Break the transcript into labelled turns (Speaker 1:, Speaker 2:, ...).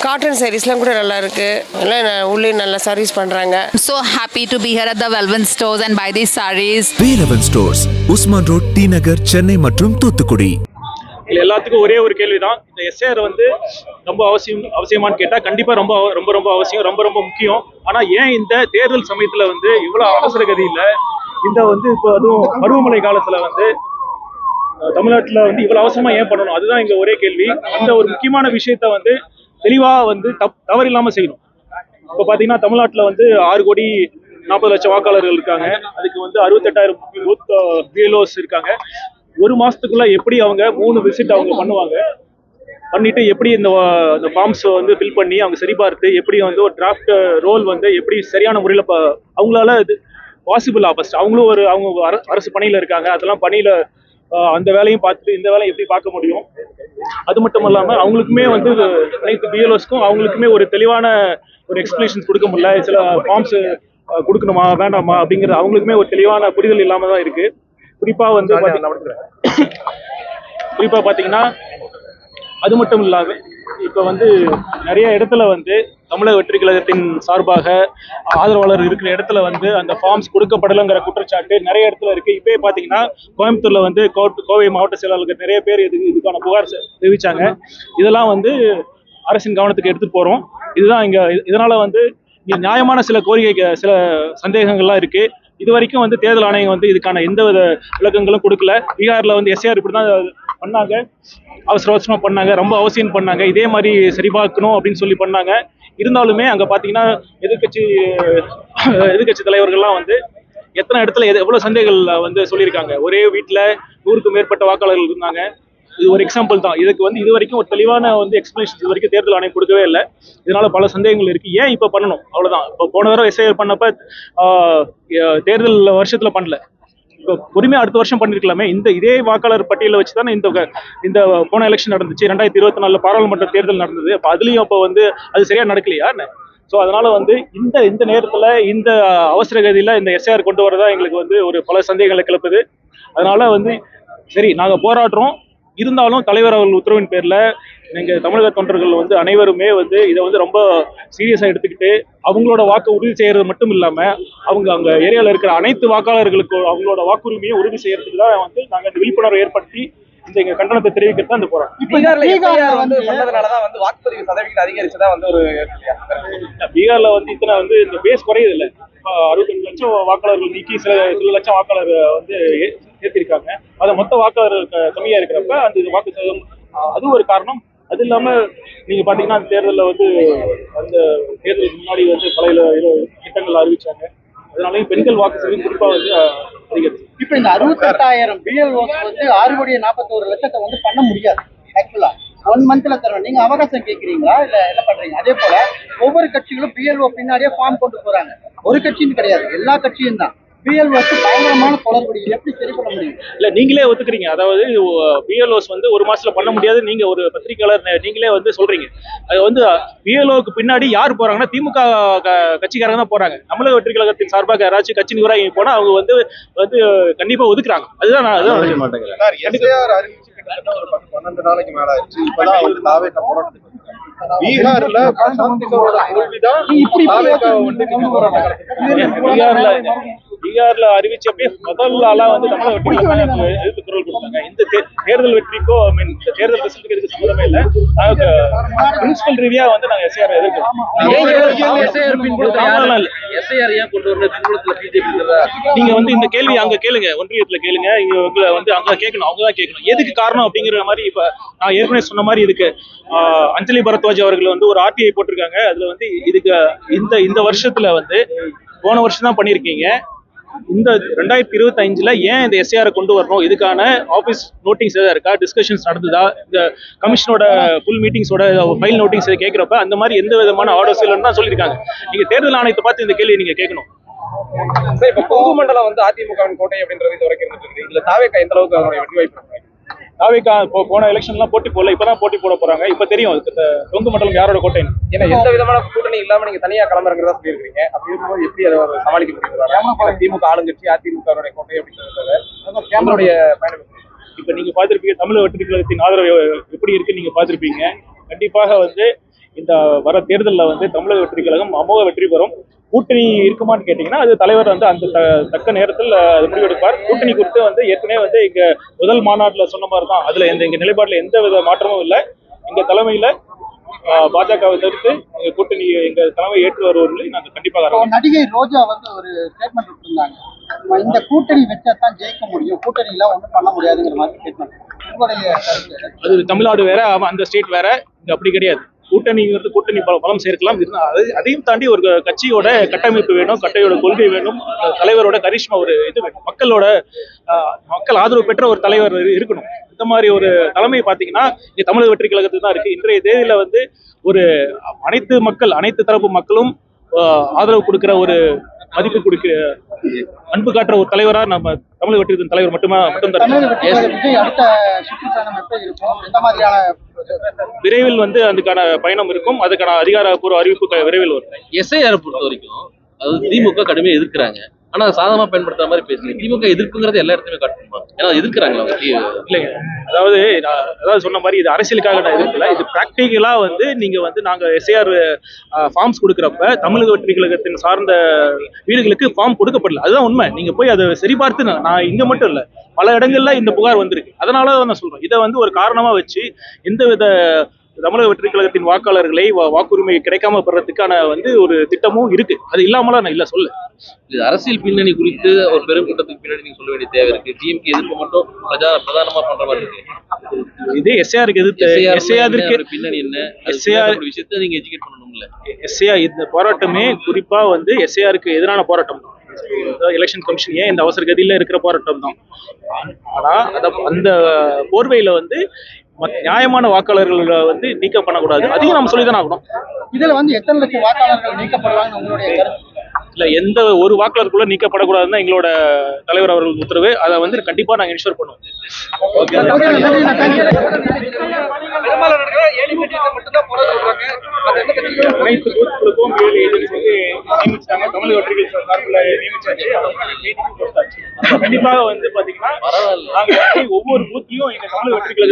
Speaker 1: Cotton சாரீஸ்லாம் கூட நல்லா இருக்கு, எல்லாம் உள்ளே நல்லா சர்வீஸ் பண்றாங்க.
Speaker 2: So happy to be here at the Velvet Stores and buy these sarees.
Speaker 3: Velvet Stores, Usman road, T Nagar, Chennai மற்றும் தூத்துக்குடி.
Speaker 4: எல்லாத்துக்கும் ஒரே ஒரு கேள்விதான், இந்த எஸ்ஏஆர் வந்து ரொம்ப அவசியமானு கேட்டா கண்டிப்பா ரொம்ப ரொம்ப ரொம்ப அவசியம், ரொம்ப ரொம்ப முக்கியம். ஆனா ஏன் இந்த தேர்தல் சமயத்துல வந்து இவ்வளவு அவசர கதியில இந்த வந்து இப்போ அதுவும் பருவமழை காலத்துல வந்து தமிழ்நாட்டுல வந்து இவ்வளவு அவசரமா ஏன் பண்ணணும், அதுதான் இங்க ஒரே கேள்வி. அந்த ஒரு முக்கியமான விஷயத்த வந்து தெளிவா வந்து தவறு இல்லாம செய்யணும். இப்ப பாத்தீங்கன்னா தமிழ்நாட்டுல வந்து 6,40,00,000 வாக்காளர்கள் இருக்காங்க. அதுக்கு வந்து 68,000 பிஎல்ஓஸ் இருக்காங்க. ஒரு மாசத்துக்குள்ள எப்படி அவங்க 3 விசிட் அவங்க பண்ணுவாங்க, பண்ணிட்டு எப்படி இந்த ஃபார்ம்ஸ் வந்து ஃபில் பண்ணி அவங்க சரிபார்த்து எப்படி வந்து ஒரு டிராஃப்ட் ரோல் வந்து எப்படி சரியான முறையில் அவங்களால இது பாசிபிளா? ஃபர்ஸ்ட் அவங்களும் அவங்க அரசு பணியில இருக்காங்க, அதெல்லாம் பணியில அந்த வேலையும் பார்த்துட்டு இந்த வேலையை எப்படி பார்க்க முடியும்? அது மட்டும் இல்லாமல் அவங்களுக்குமே வந்து அனைத்து பிஎல்ஓஸ்க்கும் அவங்களுக்குமே ஒரு தெளிவான ஒரு எக்ஸ்பிளேஷன் கொடுக்க முடியல. சில ஃபார்ம்ஸ் கொடுக்கணுமா வேண்டாமா அப்படிங்கிறது அவங்களுக்குமே ஒரு தெளிவான புரிதல் இல்லாம தான் இருக்கு. குறிப்பா பார்த்தீங்கன்னா அது மட்டும் இல்லாம இப்ப வந்து நிறைய இடத்துல வந்து தமிழக வெற்றி கழகத்தின் சார்பாக ஆதரவாளர் இருக்கிற இடத்துல வந்து அந்த ஃபார்ம்ஸ் கொடுக்கப்படலைங்கிற குற்றச்சாட்டு நிறைய இடத்துல இருக்கு. இப்பயே பாத்தீங்கன்னா கோயம்புத்தூர்ல வந்து கோவை மாவட்ட செயலாளர்கள் நிறைய பேர் இதுக்கான புகார் தெரிவிச்சாங்க. இதெல்லாம் வந்து அரசின் கவனத்துக்கு எடுத்துட்டு போறோம். இதுதான் இதனால வந்து நியாயமான சில கோரிக்கை சில சந்தேகங்கள்லாம் இருக்கு. இது வரைக்கும் வந்து தேர்தல் ஆணையம் வந்து இதுக்கான எந்த வித விளக்கங்களும் கொடுக்கல. பீகார்ல வந்து எஸ்ஏஆர் இப்படிதான் பண்ணாங்க, அவசரமா பண்ணாங்க, ரொம்ப அவசியம் பண்ணாங்க, இதே மாதிரி சரிபார்க்கணும் அப்படின்னு சொல்லி பண்ணாங்க. இருந்தாலுமே அங்க பாத்தீங்கன்னா எதிர்கட்சி தலைவர்கள்லாம் வந்து எத்தனை இடத்துல எவ்வளவு சந்தேகங்கள் வந்து சொல்லியிருக்காங்க. ஒரே வீட்டுல 100க்கும் மேற்பட்ட வாக்காளர்கள் இருந்தாங்க. இது ஒரு எக்ஸாம்பிள் தான். இதுக்கு வந்து இது வரைக்கும் ஒரு தெளிவான வந்து எக்ஸ்பிளேஷன் இது வரைக்கும் தேர்தல் ஆணையம் கொடுக்கவே இல்லை. இதனால பல சந்தேகங்கள் இருக்கு. ஏன் இப்ப பண்ணணும்? அவ்வளவுதான். இப்போ போன தடவை எஸ்ஐஆர் பண்ணப்ப தேர்தல் வருஷத்துல பண்ணல, இப்போ பொறுமையா அடுத்த வருஷம் பண்ணிருக்கலாமே. இதே வாக்காளர் பட்டியலை வச்சுதானே இந்த போன எலெக்ஷன் நடந்துச்சு. 2024 பாராளுமன்ற தேர்தல் நடந்தது. அப்ப அதுலயும் அப்ப வந்து அது சரியா நடக்கலையா? ஸோ அதனால வந்து இந்த நேரத்துல இந்த அவசர கதியில இந்த எஸ்ஐஆர் கொண்டு வரதா எங்களுக்கு வந்து ஒரு பல சந்தேகங்களை கிளப்புது. அதனால வந்து சரி, நாங்க போராடுறோம், இருந்தாலும் தலைவர் அவர்கள் உத்தரவின் பேர்ல எங்க தமிழக தொண்டர்கள் வந்து அனைவருமே வந்து இதை வந்து ரொம்ப சீரியஸா எடுத்துக்கிட்டு அவங்களோட வாக்கு உறுதி செய்யறது மட்டும் இல்லாம அவங்க அங்க ஏரியால இருக்கிற அனைத்து வாக்காளர்களுக்கு அவங்களோட வாக்குரிமையை உறுதி செய்யறதுக்கு தான் வந்து நாங்க இந்த விழிப்புணர்வை ஏற்படுத்தி எங்க கண்டனத்தை தெரிவிக்கிறது தான் இந்த போராட்டம்.
Speaker 5: வாக்குப்பதிவு சதவீதம் அதிகரிச்சதா வந்து ஒரு
Speaker 4: பீகார்ல வந்து இத்தனை வந்து இந்த பேஸ் குறையுது இல்லை. 65 லட்சம் வாக்காளர்கள் நீக்கி சில லட்சம் வாக்காளர் வந்து ஏற்றிருக்காங்க. அதை மொத்த வாக்காளர் கம்மியா இருக்கிறப்ப அந்த வாக்கு சதவீதம் அதுவும் ஒரு காரணம். அது இல்லாம நீங்க பாத்தீங்கன்னா அந்த தேர்தலில் வந்து அந்த தேர்தலுக்கு முன்னாடி வந்து பல திட்டங்கள் அறிவிச்சாங்க. அதனாலயும் பெண்கள் வாக்கு சதவீதம் குறிப்பா வந்து அதிகரிச்சு.
Speaker 6: இப்ப இந்த 68,000 பிஎல்ஓஸ் வந்து 6,41,00,000 வந்து பண்ண முடியாது. ஆக்சுவலா 1 மந்த்ல தரணும். நீங்க அவகாசம் கேட்கறீங்களா இல்ல என்ன பண்றீங்க? அதே போல ஒவ்வொரு கட்சிகளும் பிஎல்ஓ பின்னாடியே ஃபார்ம் கொண்டு போறாங்க. ஒரு கட்சின்னு கிடையாது, எல்லா கட்சியும் தான். பிஎல்ஓக்கு பயங்கரமான தொடர்பு எப்படி சரி பண்ண முடியும்?
Speaker 4: இல்ல நீங்களே ஒத்துக்கிறீங்க. அதாவது பிஎல்ஓஸ் வந்து ஒரு மாசத்துல பண்ண முடியாது. நீங்க ஒரு பத்திரிகையாளர் நீங்களே வந்து சொல்றீங்க. அது வந்து பிஎல்ஓக்கு பின்னாடி யார் போறாங்கன்னா திமுக கட்சிக்காரங்க தான் போறாங்க. தமிழக வெற்றி கழகத்தின் சார்பாக யாராச்சும் கட்சி நிர்வாகி போனா அவங்க வந்து கண்டிப்பா ஒதுக்குறாங்க. அதுதான் நான்
Speaker 5: ஒரு 12 நாளைக்கு மேல ஆயிடுச்சு. இப்பதான் வந்து தாவேக்கா போராட்டத்துக்கு பீகார்ல
Speaker 4: பீகார்ல அறிவிச்சப்பே முதல் ஆளா வந்து தமிழக வெற்றி எதிர்த்து குரல் கொடுத்தாங்க. இந்த தேர்தல் வெற்றிக்கோ தேர்தல் ரிசல்ட்டுக்கு எதுக்கு சம்மந்தமே இல்லை. நாங்க பிரின்சிபல் ரீதியா வந்து நாங்க எஸ்ஐஆர் எதிர்க்கிறோம். நீங்க வந்து இந்த கேள்வி அங்க கேளுங்க, ஒன்றியத்துல கேளுங்க, இங்க வந்து அங்க கேட்கணும், அவங்கதான் கேட்கணும் எதுக்கு காரணம் அப்படிங்கிற மாதிரி. இப்ப நான் ஏற்கனவே சொன்ன மாதிரி இதுக்கு அஞ்சலி பரத்வாஜ் அவர்கள் வந்து ஒரு ஆர்டிஐ போட்டிருக்காங்க. அதுல வந்து இதுக்கு இந்த வருஷத்துல வந்து போன வருஷம் தான் பண்ணிருக்கீங்க. இந்த 2025ல ஏன் இந்த எஸ்ஐஆர் கொண்டு வரணும்? இதுக்கான ஆபீஸ் நோட்டிங்ஸ் ஏதாவது இருக்கா? டிஸ்கஷன்ஸ் நடந்ததா? இந்த கமிஷனோட ஃபுல் மீட்டிங்ஸோட ஃபைல் நோட்டிங்ஸ் கேட்கிறப்ப அந்த மாதிரி எந்த விதமான ஆர்டர்ஸ் இல்லைன்னு தான் சொல்லியிருக்காங்க. நீங்க தேர்தல் ஆணையத்தை பார்த்து இந்த கேள்வி நீங்க கேட்கணும்.
Speaker 5: சரி, இப்ப கொங்கு மண்டலம் வந்து அதிமுகவின் கோட்டை அப்படின்றது இது வரைக்கும் இருந்துட்டு இதுல தாவேக்கா எந்த அளவுக்கு அவருடைய வெற்றி வாய்ப்பு?
Speaker 4: தாவேக்கா போன எலெக்ஷன்லாம் போட்டி போடல, இப்பதான் போட்டி போட போறாங்க. இப்ப தெரியும் கொங்கு மண்டலம் யாரோட கோட்டைன்னு.
Speaker 5: ஏன்னா எந்த விதமான கூட்டணி இல்லாம நீங்க தனியா கிளம்புறதா சொல்லியிருக்கீங்க. அப்படி இருக்கும்போது எப்படி அதை சமாளிக்க முடியும்? திமுக ஆளுங்கட்சி அதிமுக கோட்டை அப்படின்றது பயணம்.
Speaker 4: இப்ப நீங்க பாத்திருப்பீங்க தமிழக வெற்றி கழகத்தின் ஆதரவு எப்படி இருக்குன்னு நீங்க பாத்திருப்பீங்க. கண்டிப்பாக வந்து இந்த வர தேர்தலில் வந்து தமிழக வெற்றி கழகம் அமோக வெற்றி பெறும். கூட்டணி இருக்குமான்னு கேட்டிங்கன்னா அது தலைவர் வந்து அந்த தக்க நேரத்தில் அது முடிவெடுப்பார். கூட்டணி குறித்து வந்து ஏற்கனவே வந்து இங்க முதல் மாநாட்டில் சொன்ன மாதிரி தான். அதுல எங்க நிலைப்பாட்டில் எந்த வித மாற்றமும் இல்லை. எங்க தலைமையில பாஜகவை தவிர்த்து எங்க கூட்டணி எங்க தலைமை ஏற்று வருவதில்லை. நாங்கள் கண்டிப்பாக
Speaker 6: நடிகை ரோஜா வந்து ஒரு ஸ்டேட்மெண்ட் விட்டுருந்தாங்க, இந்த கூட்டணி வச்சா தான் ஜெயிக்க முடியும், கூட்டணியில ஒன்றும் பண்ண முடியாதுங்கிற மாதிரி ஸ்டேட்மெண்ட். உங்களுடைய
Speaker 4: அது தமிழ்நாடு வேற, அந்த ஸ்டேட் வேற. இங்க அப்படி கிடையாது. கூட்டணிங்கிறது கூட்டணி பலம் சேர்க்கலாம். அதையும் தாண்டி ஒரு கட்சியோட கட்டமைப்பு வேணும், கட்சியோட கொள்கை வேணும், தலைவரோட கரிஷ்மா ஒரு இது வேணும், மக்கள் ஆதரவு பெற்ற ஒரு தலைவர் இருக்கணும். இந்த மாதிரி ஒரு தலைமை பாத்தீங்கன்னா இங்க தமிழக வெற்றி கழகத்துக்கு தான் இருக்கு. இன்றைய தேதியில வந்து ஒரு அனைத்து தரப்பு மக்களும் ஆதரவு கொடுக்கிற ஒரு மதிப்பு கொடுக்க அன்பு காட்டுற ஒரு தலைவரா நம்ம தமிழக வெற்றி தலைவர் விரைவில் வந்து அதுக்கான பயணம் இருக்கும். அதுக்கான அதிகாரப்பூர்வ அறிவிப்பு விரைவில் வரும்.
Speaker 7: எஸ்ஐஆர் பொறுத்த வரைக்கும் அது திமுக கடுமையா எதிர்க்கிறாங்க. ஆனா சாதகமா பயன்படுத்துற மாதிரி பேசுறீங்க. திமுக எதிர்ப்புங்கிறது எல்லா இடத்துலயுமே காட்டணுமா? ஏன்னா எதிர்க்கிறாங்களா?
Speaker 4: இல்லைங்க, அதாவது சொன்ன மாதிரி இது அரசியலுக்காக நான் எதிர்க்கல. இது பிராக்டிகலா வந்து நீங்க வந்து நாங்க எஸ்ஐஆர் ஃபார்ம்ஸ் கொடுக்குறப்ப தமிழக வெற்றி கழகத்தின் சார்ந்த வீடுகளுக்கு ஃபார்ம் கொடுக்கப்படல. அதுதான் உண்மை. நீங்க போய் அதை சரிபார்த்து, நான் இங்க மட்டும் இல்ல பல இடங்கள்ல இந்த புகார் வந்திருக்கு. அதனால நான் சொல்றேன், இதை வந்து ஒரு காரணமா வச்சு எந்தவித தமிழக வெற்றி கழகத்தின் வாக்காளர்களை வாக்குரிமை கிடைக்காம பெறதுக்கான வந்து ஒரு திட்டமும் இருக்கு. அது இல்லாமலாம் நான் இல்ல சொல்ல.
Speaker 7: இது அரசியல் பின்னணி குறித்து ஒரு பெரும் கூட்டத்துக்கு பின்னாடி நீங்க சொல்ல வேண்டிய தேவை இருக்கு. டிஎம்கே எதிர்ப்பு மட்டும் பிரதானமா பண்ற மாதிரி இருக்கு.
Speaker 4: இது எஸ்ஐஆருக்கு எதிர்த்து
Speaker 7: பின்னணி என்ன எஸ்ஐஆர் விஷயத்தை நீங்க எஜுகேட் பண்ணணும்ல.
Speaker 4: எஸ்ஐஆர் இந்த போராட்டமே குறிப்பா வந்து எஸ்ஐஆருக்கு எதிரான போராட்டம் தான். எலெக்ஷன் கமிஷன் ஏன் இந்த அவசர கதியில இருக்கிற போராட்டம் தான். ஆனா அந்த போர்வையில வந்து நியாயமான வாக்காளர்களை வந்து நீக்கம் பண்ணக்கூடாது. அதையும் நம்ம சொல்லிதான் ஆகணும்.
Speaker 6: இதுல வந்து எத்தனை லட்சம் வாக்காளர்கள் நீக்கப்படுவாங்க உங்களுடைய கருத்து?
Speaker 4: இல்ல, எந்த ஒரு வாக்காளருக்குள்ள நீக்கப்படக்கூடாதுன்னு எங்களோட தலைவர் அவர்கள் உத்தரவு. அதை வந்து கண்டிப்பா நாங்க இன்ஷூர் பண்ணுவோம். அனைத்து பூத்துகளுக்கும் 7 ஏஜென்சி வந்து நியமிச்சாங்க. தமிழக வெற்றி சார்பில் நியமிச்சாச்சு. கண்டிப்பாக வந்து பாத்தீங்கன்னா நாங்க ஒவ்வொரு பூத்லயும் எங்க தமிழக வெற்றி